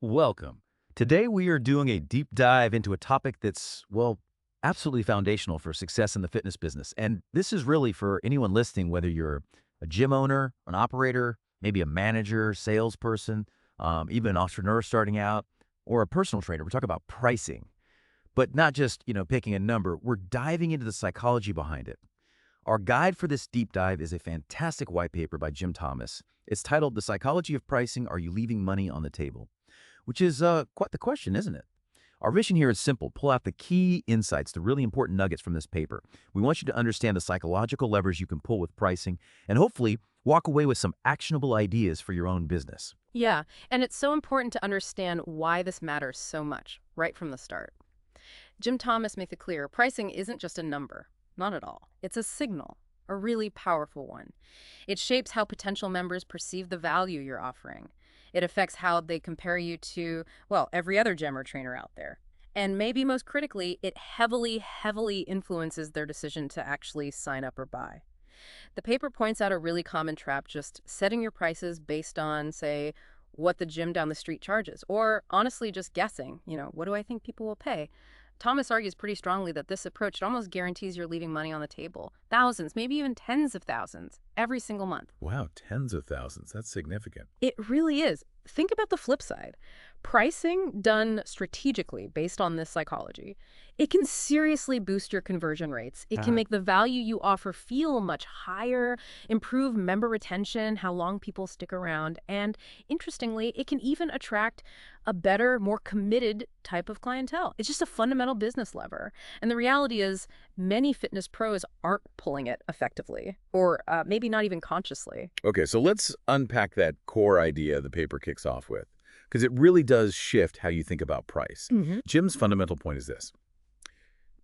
Welcome. Today we are doing a deep dive into a topic that's, well, absolutely foundational for success in the fitness business. And this is really for anyone listening, whether you're a gym owner, an operator, maybe a manager, salesperson, even an entrepreneur starting out, or a personal trainer. We're talking about pricing, but not just, picking a number. We're diving into the psychology behind it. Our guide for this deep dive is a fantastic white paper by Jim Thomas. It's titled The Psychology of Pricing, Are You Leaving Money on the Table? Which is quite the question, isn't it? Our mission here is simple. Pull out the key insights, the really important nuggets from this paper. We want you to understand the psychological levers you can pull with pricing and hopefully walk away with some actionable ideas for your own business. Yeah, and it's so important to understand why this matters so much, right from the start. Jim Thomas makes it clear pricing isn't just a number. Not at all. It's a signal, a really powerful one. It shapes how potential members perceive the value you're offering. It affects how they compare you to, well, every other gym or trainer out there. And maybe most critically, it heavily influences their decision to actually sign up or buy. The paper points out a really common trap, just setting your prices based on, say, what the gym down the street charges, or honestly just guessing, what do I think people will pay? Thomas argues pretty strongly that this approach almost guarantees you're leaving money on the table. Thousands, maybe even tens of thousands, every single month. Wow, tens of thousands. That's significant. It really is. Think about the flip side. Pricing done strategically based on this psychology, it can seriously boost your conversion rates. It can make the value you offer feel much higher, improve member retention, how long people stick around, and interestingly, it can even attract a better, more committed type of clientele. It's just a fundamental business lever. And the reality is many fitness pros aren't pulling it effectively, or maybe not even consciously. Okay, so let's unpack that core idea the paper kicks off with, because it really does shift how you think about price. Jim's fundamental point is this.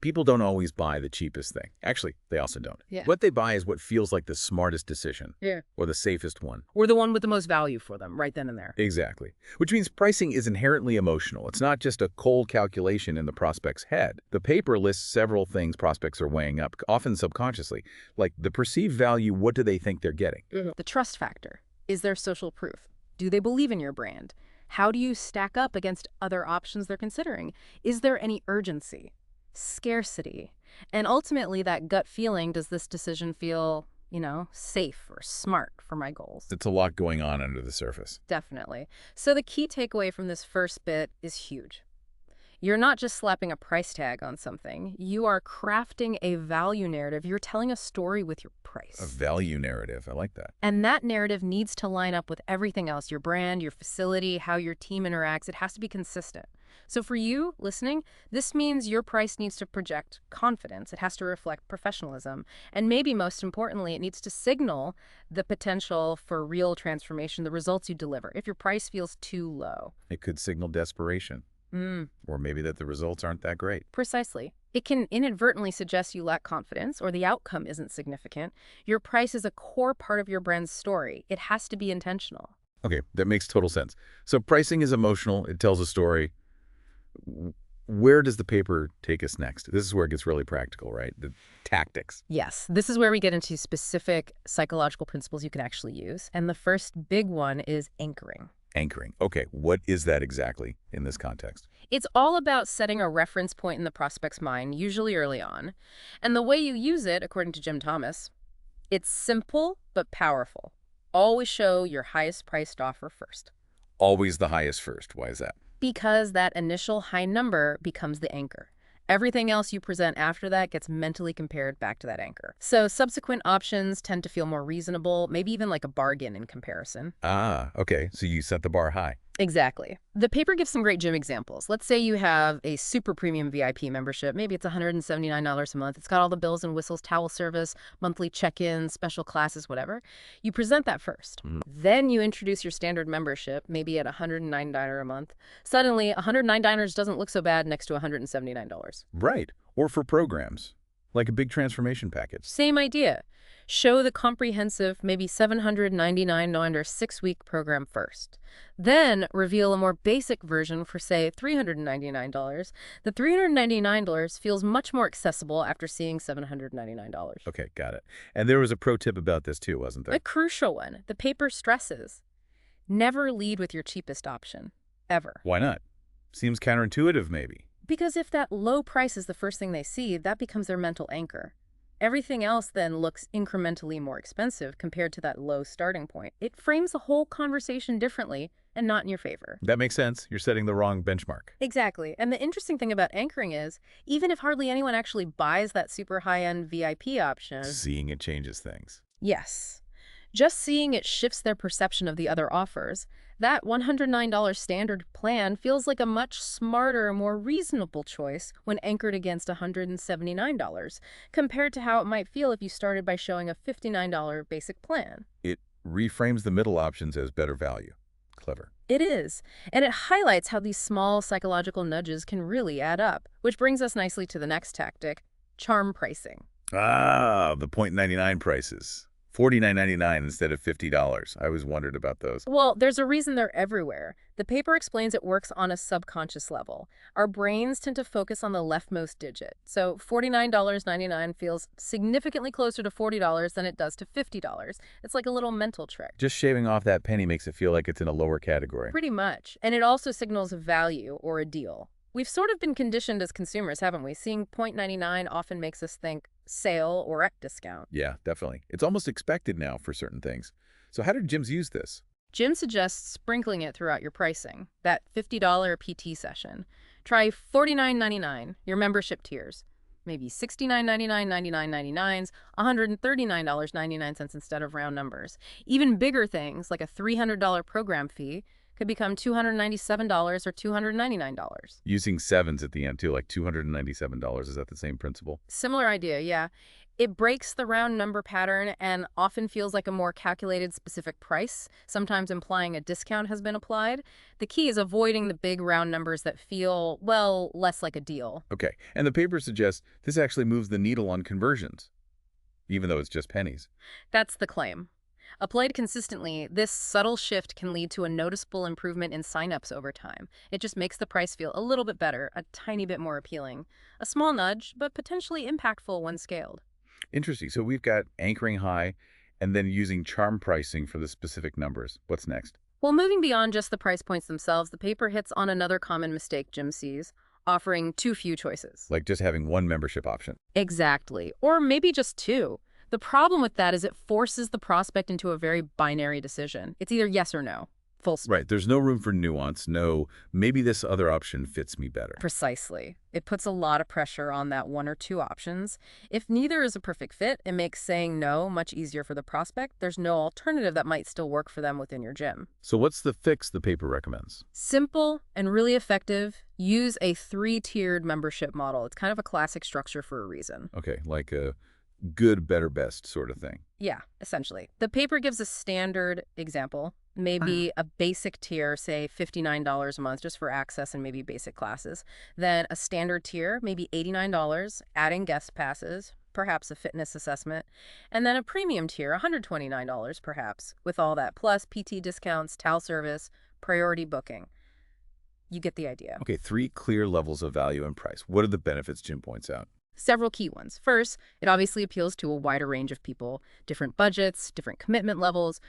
People don't always buy the cheapest thing. Actually, they also don't. Yeah. What they buy is what feels like the smartest decision. Yeah. Or the safest one. Or the one with the most value for them right then and there. Exactly. Which means pricing is inherently emotional. It's not just a cold calculation in the prospect's head. The paper lists several things prospects are weighing up, often subconsciously, like the perceived value, what do they think they're getting? The trust factor. Is there social proof? Do they believe in your brand? How do you stack up against other options they're considering? Is there any urgency? Scarcity? And ultimately, that gut feeling, does this decision feel, safe or smart for my goals? It's a lot going on under the surface. Definitely. So the key takeaway from this first bit is huge. You're not just slapping a price tag on something. You are crafting a value narrative. You're telling a story with your price. A value narrative. I like that. And that narrative needs to line up with everything else, your brand, your facility, how your team interacts. It has to be consistent. So for you listening, this means your price needs to project confidence. It has to reflect professionalism. And maybe most importantly, it needs to signal the potential for real transformation, the results you deliver. If your price feels too low. It could signal desperation. Or maybe that the results aren't that great. Precisely. It can inadvertently suggest you lack confidence or the outcome isn't significant. Your price is a core part of your brand's story. It has to be intentional. Okay, that makes total sense. So pricing is emotional. It tells a story. Where does the paper take us next? This is where it gets really practical, right? The tactics. Yes, this is where we get into specific psychological principles you can actually use. And the first big one is anchoring. Anchoring. Okay, what is that exactly in this context? It's all about setting a reference point in the prospect's mind, usually early on. And the way you use it, according to Jim Thomas, it's simple but powerful. Always show your highest priced offer first. Always the highest first. Why is that? Because that initial high number becomes the anchor. Everything else you present after that gets mentally compared back to that anchor. So subsequent options tend to feel more reasonable, maybe even like a bargain in comparison. Ah, okay. So you set the bar high. Exactly. The paper gives some great gym examples. Let's say you have a super premium VIP membership. Maybe it's $179 a month. It's got all the bells and whistles, towel service, monthly check-ins, special classes, whatever. You present that first. Then you introduce your standard membership, maybe at $109 a month. Suddenly, $109 doesn't look so bad next to $179. Right. Or for programs, like a big transformation package. Same idea. Show the comprehensive, maybe $799 6-week program first. Then reveal a more basic version for, say, $399. The $399 feels much more accessible after seeing $799. Okay, got it. And there was a pro tip about this too, wasn't there? A crucial one. The paper stresses. Never lead with your cheapest option. ever. Why not? Seems counterintuitive, maybe. Because if that low price is the first thing they see, that becomes their mental anchor. Everything else then looks incrementally more expensive compared to that low starting point. It frames the whole conversation differently and not in your favor. That makes sense. You're setting the wrong benchmark. Exactly. And the interesting thing about anchoring is, even if hardly anyone actually buys that super high-end VIP option, Seeing it changes things. yes, just seeing it shifts their perception of the other offers. That $109 standard plan feels like a much smarter, more reasonable choice when anchored against $179, compared to how it might feel if you started by showing a $59 basic plan. It reframes the middle options as better value. Clever. It is, and it highlights how these small psychological nudges can really add up, which brings us nicely to the next tactic, charm pricing. Ah, the .99 prices. $49.99 instead of $50. I always wondered about those. Well, there's a reason they're everywhere. The paper explains it works on a subconscious level. Our brains tend to focus on the leftmost digit. So $49.99 feels significantly closer to $40 than it does to $50. It's like a little mental trick. Just shaving off that penny makes it feel like it's in a lower category. Pretty much. And it also signals a value or a deal. We've sort of been conditioned as consumers, haven't we? Seeing .99 often makes us think sale or at discount. Yeah, definitely. It's almost expected now for certain things. So how did gyms use this? Jim suggests sprinkling it throughout your pricing, that $50 PT session. Try $49.99, your membership tiers. Maybe $69.99, $99.99s, $139.99 instead of round numbers. Even bigger things, like a $300 program fee, could become $297 or $299. Using sevens at the end, too, like $297. Is that the same principle? Similar idea, yeah. It breaks the round number pattern and often feels like a more calculated specific price, sometimes implying a discount has been applied. The key is avoiding the big round numbers that feel, well, less like a deal. Okay, and the paper suggests this actually moves the needle on conversions, even though it's just pennies. That's the claim. Applied consistently, this subtle shift can lead to a noticeable improvement in signups over time. It just makes the price feel a little bit better, a tiny bit more appealing. A small nudge, but potentially impactful when scaled. Interesting. So we've got anchoring high and then using charm pricing for the specific numbers. What's next? Well, moving beyond just the price points themselves, the paper hits on another common mistake Jim sees, offering too few choices. Like just having one membership option. Exactly. Or maybe just two. The problem with that is it forces the prospect into a very binary decision. It's either yes or no. Full stop. Right. There's no room for nuance. No, maybe this other option fits me better. Precisely. It puts a lot of pressure on that one or two options. If neither is a perfect fit, it makes saying no much easier for the prospect. There's no alternative that might still work for them within your gym. So what's the fix the paper recommends? Simple and really effective. Use a 3-tiered membership model. It's kind of a classic structure for a reason. Okay, like a good, better, best sort of thing. Yeah, essentially. The paper gives a standard example, maybe a basic tier, say $59 a month just for access and maybe basic classes. Then a standard tier, maybe $89, adding guest passes, perhaps a fitness assessment. And then a premium tier, $129 perhaps, with all that, plus PT discounts, towel service, priority booking. You get the idea. Okay, 3 clear levels of value and price. What are the benefits Jim points out? Several key ones. First, it obviously appeals to a wider range of people, different budgets, different commitment levels,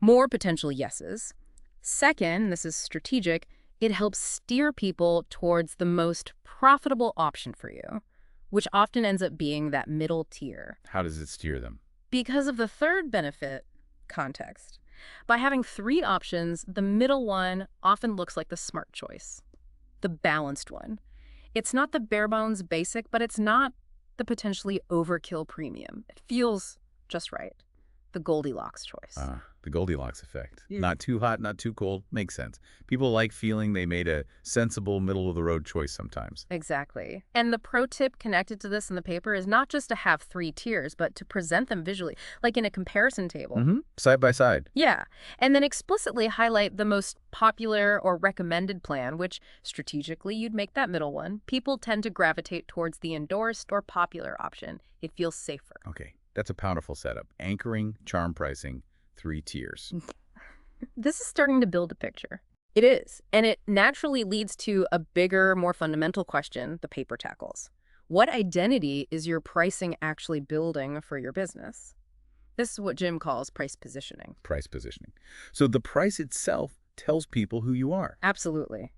more potential yeses. Second, this is strategic, it helps steer people towards the most profitable option for you, which often ends up being that middle tier. How does it steer them? Because of the third benefit, context. By having 3 options, the middle one often looks like the smart choice, the balanced one. It's not the bare bones basic, but it's not the potentially overkill premium. It feels just right. The Goldilocks choice. The Goldilocks effect. Not too hot, not too cold. Makes sense. People like feeling they made a sensible, middle-of-the-road choice sometimes. Exactly. And the pro tip connected to this in the paper is not just to have 3 tiers, but to present them visually, like in a comparison table. Side by side. Yeah. And then explicitly highlight the most popular or recommended plan, which strategically you'd make that middle one. People tend to gravitate towards the endorsed or popular option. It feels safer. Okay, that's a powerful setup. Anchoring, charm pricing, 3 tiers. This is starting to build a picture. It is. And it naturally leads to a bigger, more fundamental question the paper tackles. What identity is your pricing actually building for your business? This is what Jim calls price positioning. Price positioning. So the price itself tells people who you are. Absolutely.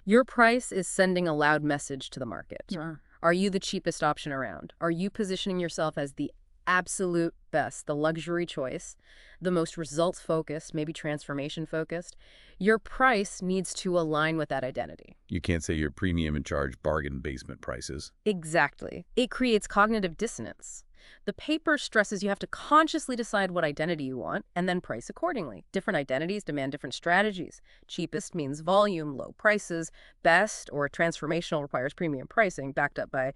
Your price is sending a loud message to the market. Yeah. Are you the cheapest option around? Are you positioning yourself as the absolute best, the luxury choice, the most results-focused, maybe transformation-focused? Your price needs to align with that identity. You can't say you're premium and charge bargain basement prices. Exactly. It creates cognitive dissonance. The paper stresses you have to consciously decide what identity you want and then price accordingly. Different identities demand different strategies. Cheapest means volume, low prices. Best or transformational requires premium pricing backed up by,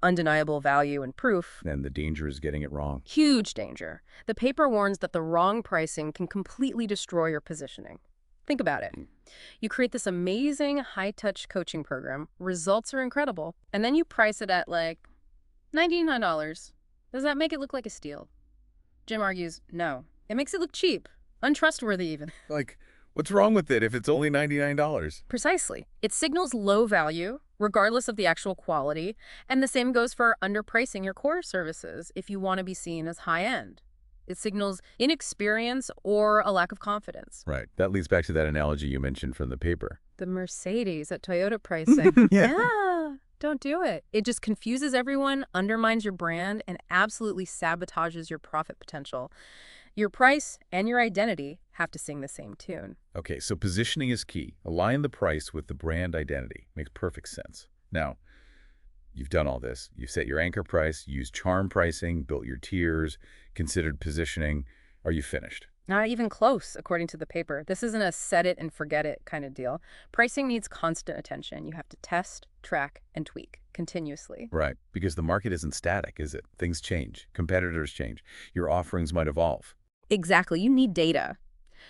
undeniable value and proof. And the danger is getting it wrong. Huge danger. The paper warns that the wrong pricing can completely destroy your positioning. Think about it. You create this amazing high-touch coaching program. Results are incredible. And then you price it at like $99. Does that make it look like a steal? Jim argues, no. It makes it look cheap, untrustworthy even. Like, what's wrong with it if it's only $99? Precisely. It signals low value, regardless of the actual quality, and the same goes for underpricing your core services if you want to be seen as high-end. It signals inexperience or a lack of confidence. Right. That leads back to that analogy you mentioned from the paper. The Mercedes at Toyota pricing. Yeah. Yeah. Don't do it. It just confuses everyone, undermines your brand, and absolutely sabotages your profit potential. Your price and your identity have to sing the same tune. Okay, so positioning is key. Align the price with the brand identity. Makes perfect sense. Now, you've done all this. You've set your anchor price, used charm pricing, built your tiers, considered positioning. Are you finished? Not even close, according to the paper. This isn't a set it and forget it kind of deal. Pricing needs constant attention. You have to test, track, and tweak continuously. Right, because the market isn't static, is it? Things change. Competitors change. Your offerings might evolve. Exactly. You need data.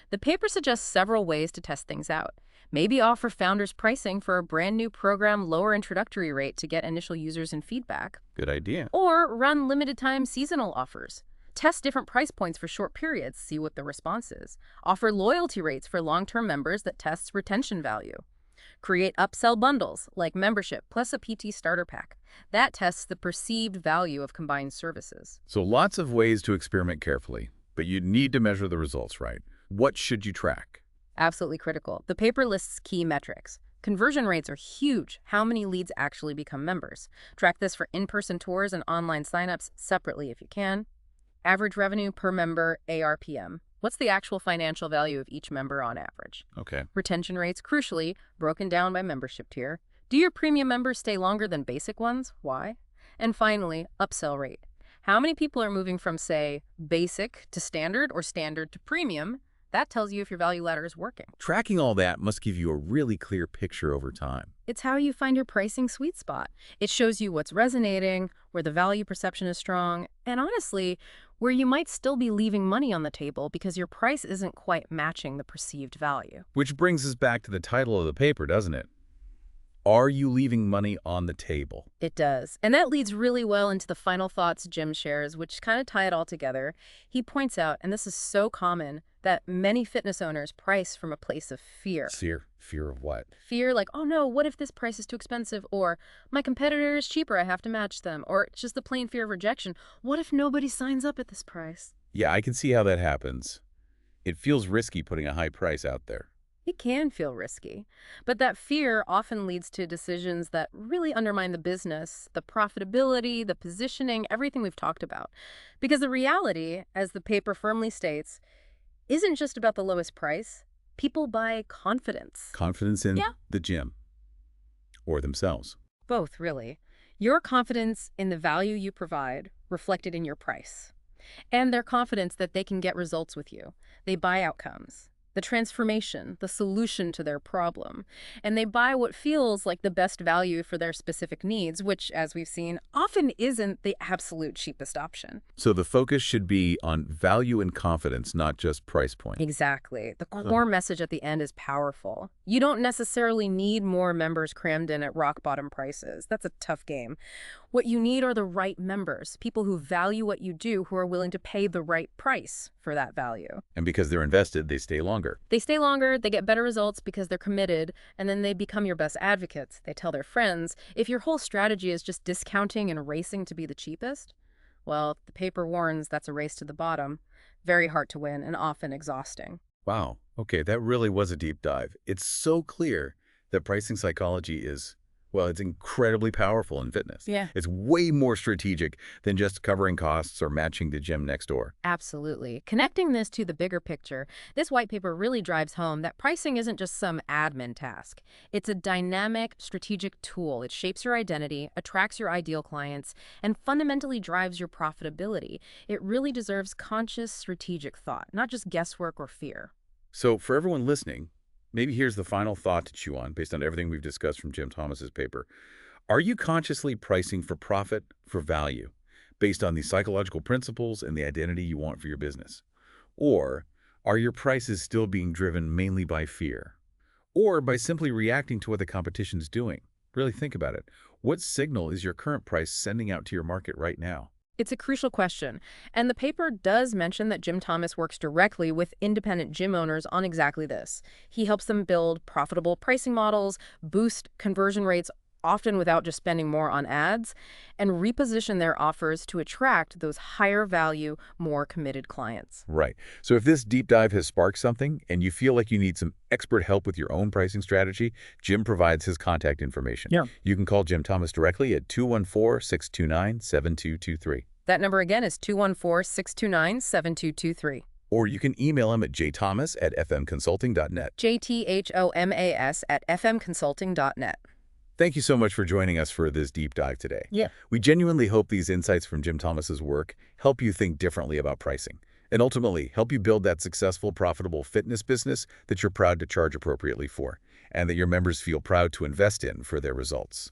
The paper suggests several ways to test things out. Maybe offer founders pricing for a brand new program, lower introductory rate to get initial users and feedback. Good idea. Or run limited time seasonal offers. Test different price points for short periods, see what the response is. Offer loyalty rates for long-term members that tests retention value. Create upsell bundles, like membership plus a PT starter pack. That tests the perceived value of combined services. So lots of ways to experiment carefully, but you need to measure the results right. What should you track? Absolutely critical. The paper lists key metrics. Conversion rates are huge. How many leads actually become members? Track this for in-person tours and online signups separately if you can. Average revenue per member, ARPM. What's the actual financial value of each member on average? Okay. Retention rates, crucially, broken down by membership tier. Do your premium members stay longer than basic ones? Why? And finally, upsell rate. How many people are moving from, say, basic to standard or standard to premium? That tells you if your value ladder is working. Tracking all that must give you a really clear picture over time. It's how you find your pricing sweet spot. It shows you what's resonating, where the value perception is strong, and honestly, where you might still be leaving money on the table because your price isn't quite matching the perceived value. Which brings us back to the title of the paper, doesn't it? Are you leaving money on the table? It does. And that leads really well into the final thoughts Jim shares, which kind of tie it all together. He points out, and this is so common, that many fitness owners price from a place of fear. Fear of what? Fear like, oh no, what if this price is too expensive? Or my competitor is cheaper, I have to match them. Or it's just the plain fear of rejection. What if nobody signs up at this price? Yeah, I can see how that happens. It feels risky putting a high price out there. It can feel risky, but that fear often leads to decisions that really undermine the business, the profitability, the positioning, everything we've talked about. Because the reality, as the paper firmly states, isn't just about the lowest price. People buy confidence. Confidence in the gym or themselves. Both, really. Your confidence in the value you provide reflected in your price. And their confidence that they can get results with you. They buy outcomes, the transformation, the solution to their problem. And they buy what feels like the best value for their specific needs, which, as we've seen, often isn't the absolute cheapest option. So the focus should be on value and confidence, not just price point. Exactly. The core message at the end is powerful. You don't necessarily need more members crammed in at rock-bottom prices. That's a tough game. What you need are the right members, people who value what you do, who are willing to pay the right price for that value. And because they're invested, they stay longer. They stay longer, they get better results because they're committed, and then they become your best advocates. They tell their friends. If your whole strategy is just discounting and racing to be the cheapest, well, the paper warns that's a race to the bottom. Very hard to win and often exhausting. Wow. Okay, that really was a deep dive. It's so clear that pricing psychology is, well, it's incredibly powerful in fitness. Yeah. It's way more strategic than just covering costs or matching the gym next door. Absolutely. Connecting this to the bigger picture, this white paper really drives home that pricing isn't just some admin task. It's a dynamic, strategic tool. It shapes your identity, attracts your ideal clients, and fundamentally drives your profitability. It really deserves conscious, strategic thought, not just guesswork or fear. So for everyone listening, maybe here's the final thought to chew on based on everything we've discussed from Jim Thomas's paper. Are you consciously pricing for profit, for value, based on the psychological principles and the identity you want for your business? Or are your prices still being driven mainly by fear? Or by simply reacting to what the competition's doing? Really think about it. What signal is your current price sending out to your market right now? It's a crucial question, and the paper does mention that Jim Thomas works directly with independent gym owners on exactly this. He helps them build profitable pricing models, boost conversion rates, often without just spending more on ads, and reposition their offers to attract those higher value, more committed clients. Right. So if this deep dive has sparked something and you feel like you need some expert help with your own pricing strategy, Jim provides his contact information. Yeah. You can call Jim Thomas directly at 214-629-7223. That number again is 214-629-7223. Or you can email him at jthomas@fmconsulting.net. jthomas@fmconsulting.net. Thank you so much for joining us for this deep dive today. Yeah. We genuinely hope these insights from Jim Thomas's work help you think differently about pricing and ultimately help you build that successful, profitable fitness business that you're proud to charge appropriately for and that your members feel proud to invest in for their results.